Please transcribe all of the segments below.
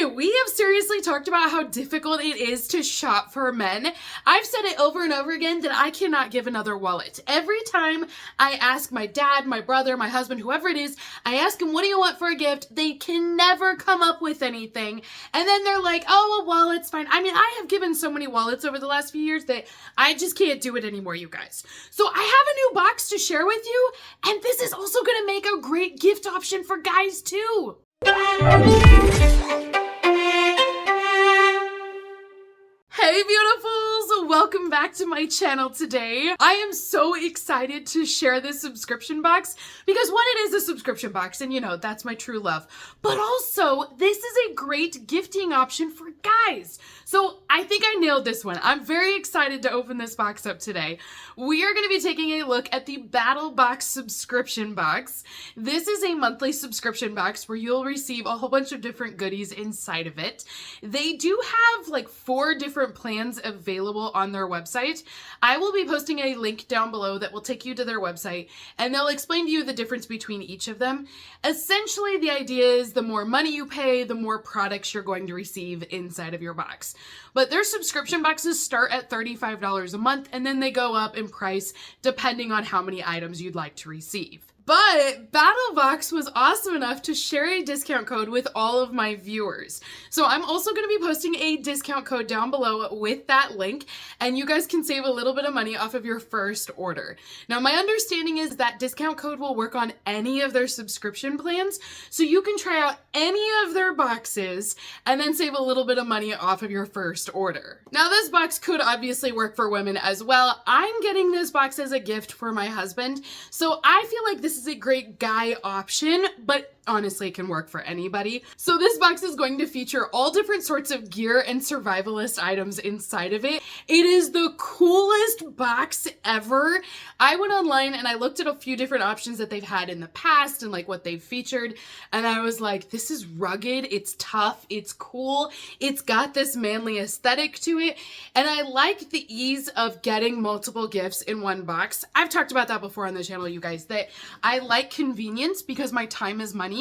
Okay, we have seriously talked about how difficult it is to shop for men. I've said it over and over again that I cannot give another wallet. Every time I ask my dad, my brother, my husband, whoever it is, I ask them, what do you want for a gift? They can never come up with anything. And then they're like, oh, a wallet's fine. I mean, I have given so many wallets over the last few years that I just can't do it anymore, you guys. So I have a new box to share with you, and this is also going to make a great gift option for guys too. Hey beautifuls, welcome back to my channel today. I am so excited to share this subscription box because one, it is a subscription box and you know, that's my true love. But also, this is a great gifting option for guys. So I think I nailed this one. I'm very excited to open this box up today. We are going to be taking a look at the BattlBox subscription box. This is a monthly subscription box where you'll receive a whole bunch of different goodies inside of it. They do have like 4 different plans available on their website. I will be posting a link down below that will take you to their website and they'll explain to you the difference between each of them. Essentially, the idea is the more money you pay, the more products you're going to receive inside of your box. But their subscription boxes start at $35 a month and then they go up in price depending on how many items you'd like to receive. But BattlBox was awesome enough to share a discount code with all of my viewers. So I'm also going to be posting a discount code down below with that link, and you guys can save a little bit of money off of your first order. Now, my understanding is that discount code will work on any of their subscription plans, so you can try out any of their boxes and then save a little bit of money off of your first order. Now, this box could obviously work for women as well. I'm getting this box as a gift for my husband, so I feel like this is a great guy option, but honestly it can work for anybody. So this box is going to feature all different sorts of gear and survivalist items inside of it. It is the coolest box ever. I went online and I looked at a few different options that they've had in the past and like what they've featured, and I was like, this is rugged, it's tough, it's cool, it's got this manly aesthetic to it, and I like the ease of getting multiple gifts in one box. I've talked about that before on the channel, you guys, that I like convenience because my time is money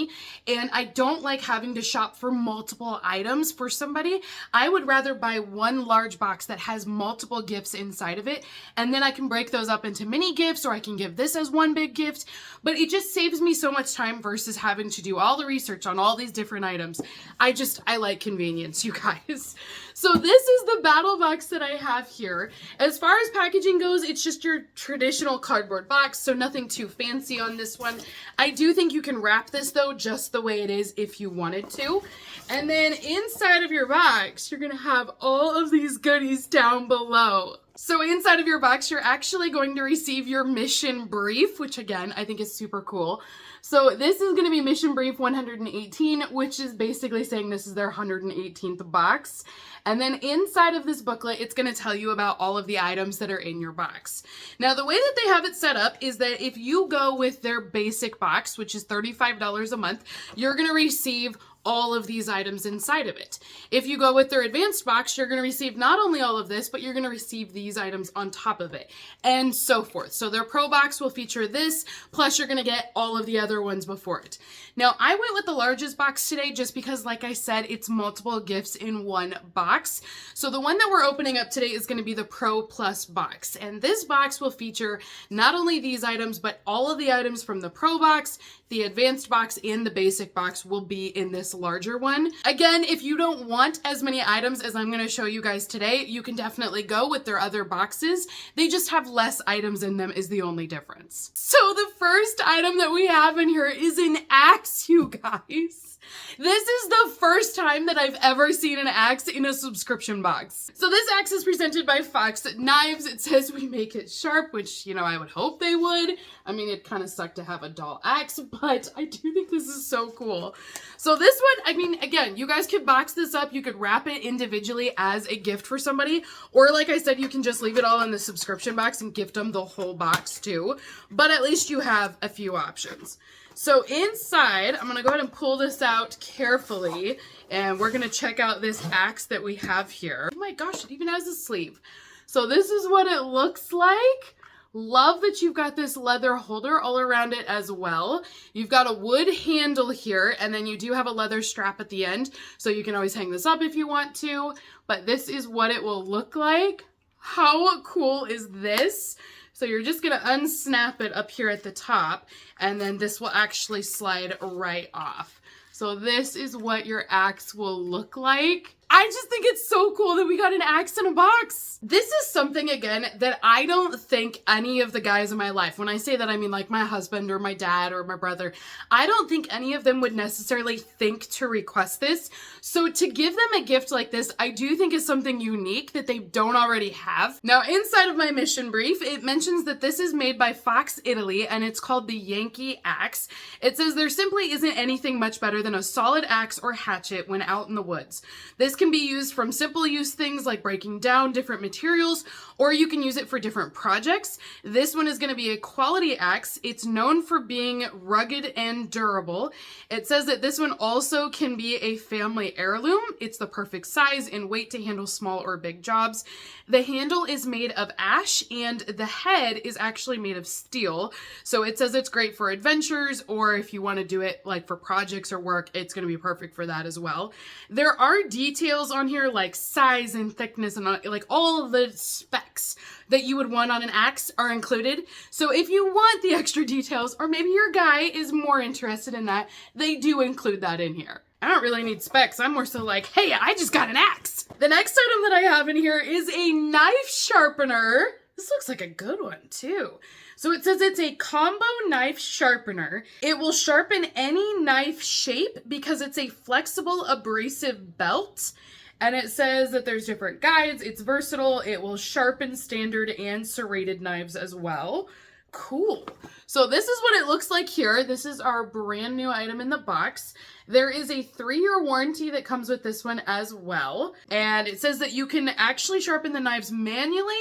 and I don't like having to shop for multiple items for somebody. I would rather buy one large box that has multiple gifts inside of it, and then I can break those up into mini gifts, or I can give this as one big gift, but it just saves me so much time versus having to do all the research on all these different items. I like convenience, you guys. So this is the BattlBox that I have here. As far as packaging goes, it's just your traditional cardboard box, so nothing too fancy on this one. I do think you can wrap this though just the way it is if you wanted to. And then inside of your box, you're gonna have all of these goodies down below. So inside of your box, you're actually going to receive your mission brief, which again, I think is super cool. So this is going to be mission brief 118, which is basically saying this is their 118th box. And then inside of this booklet, it's going to tell you about all of the items that are in your box. Now, the way that they have it set up is that if you go with their basic box, which is $35 a month, you're going to receive all of these items inside of it. If you go with their advanced box, you're going to receive not only all of this, but you're going to receive these items on top of it, and so forth. So their pro box will feature this, plus you're going to get all of the other ones before it. Now, I went with the largest box today just because, like I said, it's multiple gifts in one box. So the one that we're opening up today is going to be the Pro Plus box, and this box will feature not only these items, but all of the items from the Pro box, the advanced box, and the basic box will be in this larger one. Again, if you don't want as many items as I'm going to show you guys today, you can definitely go with their other boxes. They just have less items in them is the only difference. So the first item that we have in here is an axe, you guys. This is the first time that I've ever seen an axe in a subscription box. So this axe is presented by Fox Knives. It says we make it sharp, which, you know, I would hope they would. I mean, it kind of sucked to have a dull axe, but I do think this is so cool. So this one, I mean, again, you guys could box this up. You could wrap it individually as a gift for somebody. Or like I said, you can just leave it all in the subscription box and gift them the whole box too. But at least you have a few options. So inside, I'm going to go ahead and pull this out carefully, and we're going to check out this axe that we have here. Oh my gosh, it even has a sleeve. So this is what it looks like. Love that you've got this leather holder all around it as well. You've got a wood handle here, and then you do have a leather strap at the end, so you can always hang this up if you want to, but this is what it will look like. How cool is this? So you're just gonna unsnap it up here at the top, and then this will actually slide right off. So this is what your axe will look like. I just think it's so cool that we got an axe in a box. This is something, again, that I don't think any of the guys in my life, when I say that, I mean like my husband or my dad or my brother, I don't think any of them would necessarily think to request this. So to give them a gift like this, I do think is something unique that they don't already have. Now, inside of my mission brief, it mentions that this is made by Fox, Italy, and it's called the Yankee axe. It says there simply isn't anything much better than a solid axe or hatchet when out in the woods. This can be used from simple use things like breaking down different materials, or you can use it for different projects. This one is going to be a quality axe. It's known for being rugged and durable. It says that this one also can be a family heirloom. It's the perfect size and weight to handle small or big jobs. The handle is made of ash and the head is actually made of steel. So it says it's great for adventures, or if you want to do it like for projects or work, it's going to be perfect for that as well. There are details on here like size and thickness and like all of the specs that you would want on an axe are included. So if you want the extra details, or maybe your guy is more interested in that, they do include that in here. I don't really need specs. I'm more so like, hey, I just got an axe. The next item that I have in here is a knife sharpener. This looks like a good one too. So it says it's a combo knife sharpener. It will sharpen any knife shape because it's a flexible abrasive belt. And it says that there's different guides. It's versatile. It will sharpen standard and serrated knives as well. Cool. So this is what it looks like here. This is our brand new item in the box. There is a 3-year warranty that comes with this one as well. And it says that you can actually sharpen the knives manually,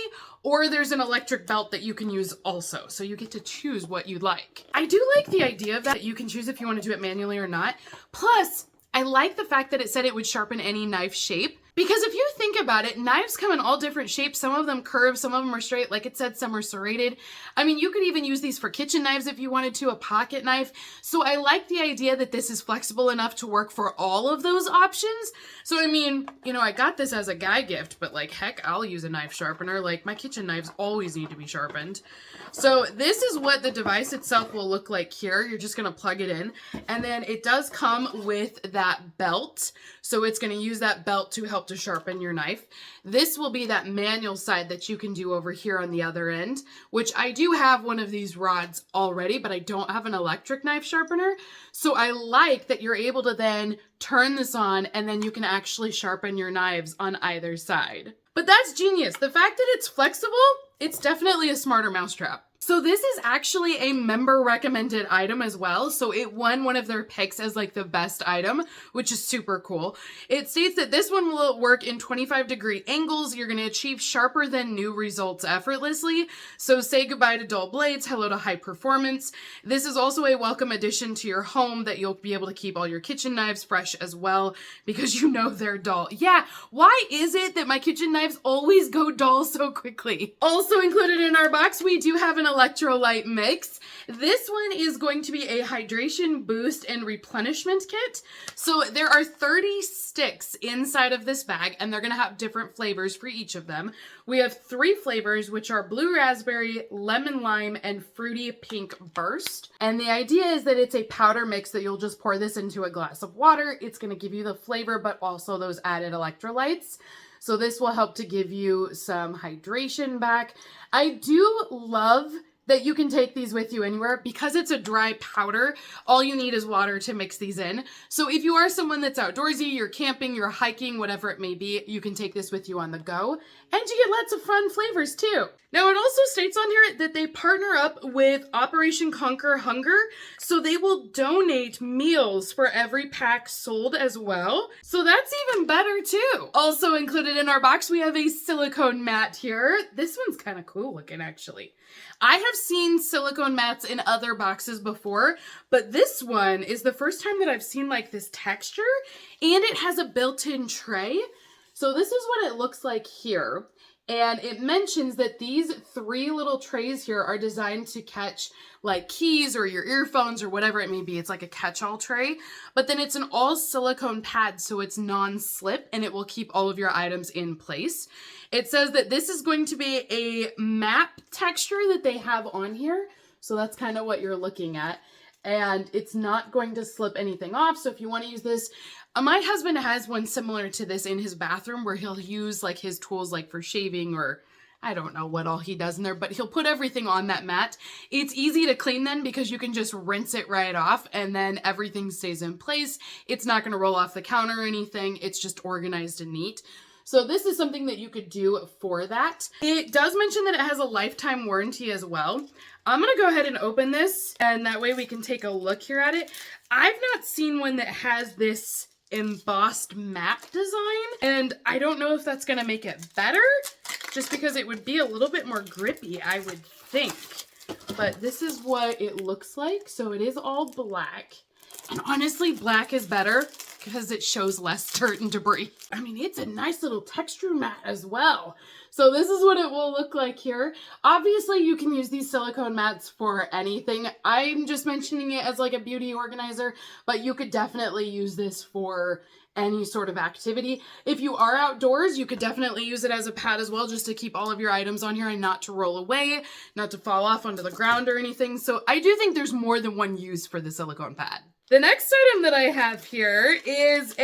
or there's an electric belt that you can use also. So you get to choose what you like. I do like the idea of that you can choose if you want to do it manually or not. Plus, I like the fact that it said it would sharpen any knife shape. Because if you think about it, knives come in all different shapes. Some of them curved, some of them are straight. Like it said, some are serrated. I mean, you could even use these for kitchen knives if you wanted to, a pocket knife. So I like the idea that this is flexible enough to work for all of those options. So I mean, you know, I got this as a guy gift, but like, heck, I'll use a knife sharpener. Like my kitchen knives always need to be sharpened. So this is what the device itself will look like here. You're just gonna plug it in. And then it does come with that belt. So it's gonna use that belt to help to sharpen your knife. This will be that manual side that you can do over here on the other end, which I do have one of these rods already, but I don't have an electric knife sharpener. So I like that you're able to then turn this on and then you can actually sharpen your knives on either side. But that's genius. The fact that it's flexible, it's definitely a smarter mousetrap. So this is actually a member recommended item as well. So it won one of their picks as like the best item, which is super cool. It states that this one will work in 25-degree angles. You're going to achieve sharper than new results effortlessly. So say goodbye to dull blades, hello to high performance. This is also a welcome addition to your home that you'll be able to keep all your kitchen knives fresh as well because you know they're dull. Yeah, why is it that my kitchen knives always go dull so quickly? Also included in our box, we do have an Electrolyte mix. This one is going to be a hydration boost and replenishment kit. So there are 30 sticks inside of this bag and they're going to have different flavors for each of them. We have 3 flavors, which are blue raspberry, lemon lime, and fruity pink burst. And the idea is that it's a powder mix that you'll just pour this into a glass of water. It's going to give you the flavor, but also those added electrolytes. So this will help to give you some hydration back. I do love that you can take these with you anywhere. Because it's a dry powder, all you need is water to mix these in. So if you are someone that's outdoorsy, you're camping, you're hiking, whatever it may be, you can take this with you on the go. And you get lots of fun flavors too. Now it also states on here that they partner up with Operation Conquer Hunger. So they will donate meals for every pack sold as well. So that's even better too. Also included in our box, we have a silicone mat here. This one's kind of cool looking actually. I have seen silicone mats in other boxes before, but this one is the first time that I've seen like this texture, and it has a built-in tray. So this is what it looks like here. And it mentions that these 3 little trays here are designed to catch like keys or your earphones or whatever it may be. It's like a catch-all tray, but then it's an all silicone pad, so it's non-slip and it will keep all of your items in place. It says that this is going to be a map texture that they have on here. So that's kind of what you're looking at. And it's not going to slip anything off. So if you want to use this, my husband has one similar to this in his bathroom where he'll use like his tools like for shaving or I don't know what all he does in there, but he'll put everything on that mat. It's easy to clean then because you can just rinse it right off and then everything stays in place. It's not going to roll off the counter or anything. It's just organized and neat. So this is something that you could do for that. It does mention that it has a lifetime warranty as well. I'm going to go ahead and open this and that way we can take a look here at it. I've not seen one that has this embossed map design and I don't know if that's going to make it better just because it would be a little bit more grippy, I would think. But this is what it looks like. So it is all black. And honestly, black is better because it shows less dirt and debris. I mean, it's a nice little texture mat as well. So this is what it will look like here. Obviously, you can use these silicone mats for anything. I'm just mentioning it as like a beauty organizer, but you could definitely use this for any sort of activity. If you are outdoors, you could definitely use it as a pad as well, just to keep all of your items on here and not to roll away, not to fall off onto the ground or anything. So I do think there's more than one use for the silicone pad. The next item that I have here is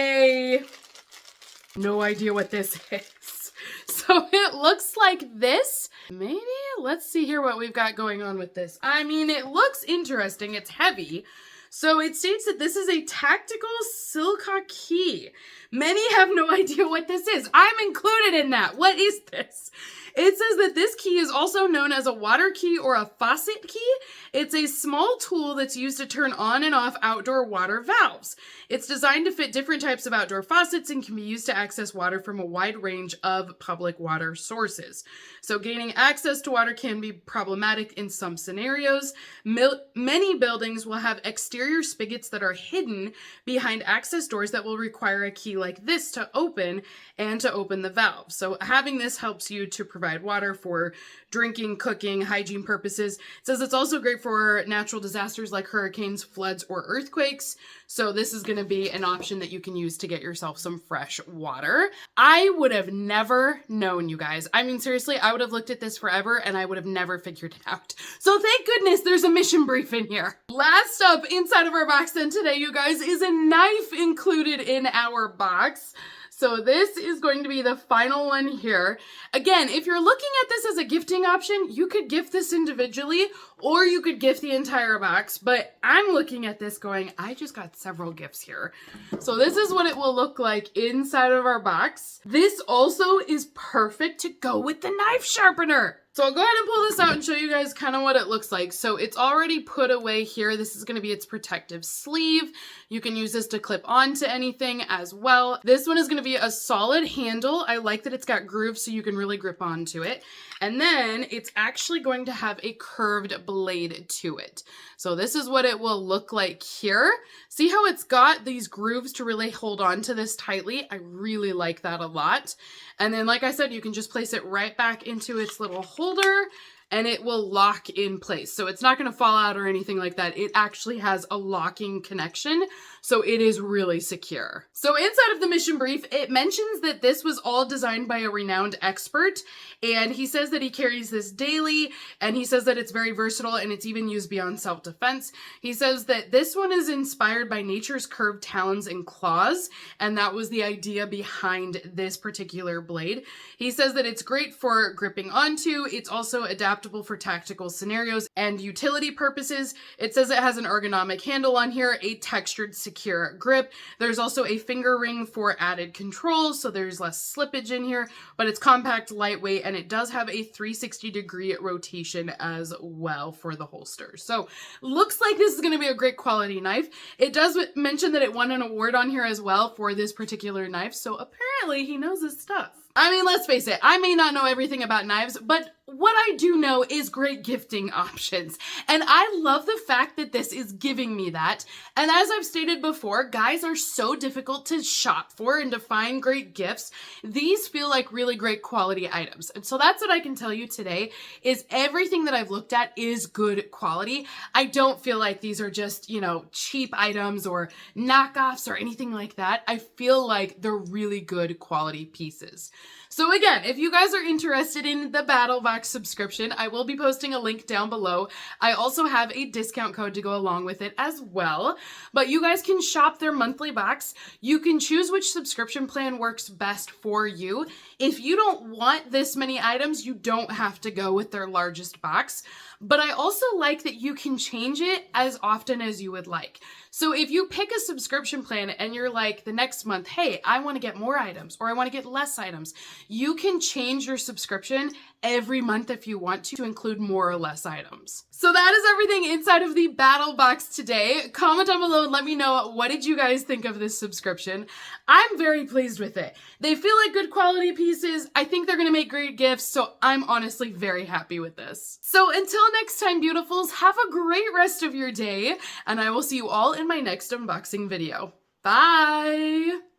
no idea what this is. So it looks like this. Maybe, let's see here what we've got going on with this. I mean, it looks interesting. It's heavy. So it states that this is a tactical silica key. Many have no idea what this is. I'm included in that. What is this? It says that this key is also known as a water key or a faucet key. It's a small tool that's used to turn on and off outdoor water valves. It's designed to fit different types of outdoor faucets and can be used to access water from a wide range of public water sources. So gaining access to water can be problematic in some scenarios. Many buildings will have exterior spigots that are hidden behind access doors that will require a key like this to open and to open the valve. So having this helps you to provide water for drinking, cooking, hygiene purposes. It says it's also great for natural disasters like hurricanes, floods, or earthquakes. So this is going to be an option that you can use to get yourself some fresh water. I would have never known, you guys. I mean, seriously, I would have looked at this forever and I would have never figured it out. So thank goodness there's a mission brief in here. Last up inside of our box then today, you guys, is a knife included in our box. So this is going to be the final one here. Again, if you're looking at this as a gifting option, you could gift this individually or you could gift the entire box, but I'm looking at this going, I just got several gifts here. So this is what it will look like inside of our box. This also is perfect to go with the knife sharpener. So I'll go ahead and pull this out and show you guys kind of what it looks like. So it's already put away here. This is going to be its protective sleeve. You can use this to clip onto anything as well. This one is going to be a solid handle. I like that it's got grooves so you can really grip onto it. And then it's actually going to have a curved blade to it. So this is what it will look like here. See how it's got these grooves to really hold on to this tightly? I really like that a lot. And then, like I said, you can just place it right back into its little holder and it will lock in place. So it's not going to fall out or anything like that. It actually has a locking connection, so it is really secure. So inside of the mission brief, it mentions that this was all designed by a renowned expert, and he says that he carries this daily, and he says that it's very versatile and it's even used beyond self-defense. He says that this one is inspired by nature's curved talons and claws, and that was the idea behind this particular blade. He says that it's great for gripping onto. It's also adaptable for tactical scenarios and utility purposes. It says it has an ergonomic handle on here, a textured secure grip. There's also a finger ring for added control, so there's less slippage in here, but it's compact, lightweight, and it does have a 360-degree rotation as well for the holster. So looks like this is going to be a great quality knife. It does mention that it won an award on here as well for this particular knife, so apparently he knows his stuff. I mean, let's face it, I may not know everything about knives, but what I do know is great gifting options. And I love the fact that this is giving me that. And as I've stated before, guys are so difficult to shop for and to find great gifts. These feel like really great quality items. And so that's what I can tell you today is everything that I've looked at is good quality. I don't feel like these are just, you know, cheap items or knockoffs or anything like that. I feel like they're really good quality pieces. So again, if you guys are interested in the BattlBox subscription, I will be posting a link down below. I also have a discount code to go along with it as well. But you guys can shop their monthly box. You can choose which subscription plan works best for you. If you don't want this many items, you don't have to go with their largest box. But I also like that you can change it as often as you would like. So if you pick a subscription plan and you're like the next month, hey, I want to get more items or I want to get less items, you can change your subscription every month if you want to include more or less items. So that is everything inside of the BattlBox today. Comment down below and let me know, what did you guys think of this subscription? I'm very pleased with it. They feel like good quality pieces. I think they're going to make great gifts, so I'm honestly very happy with this. So until next time, beautifuls, have a great rest of your day, and I will see you all in my next unboxing video. Bye!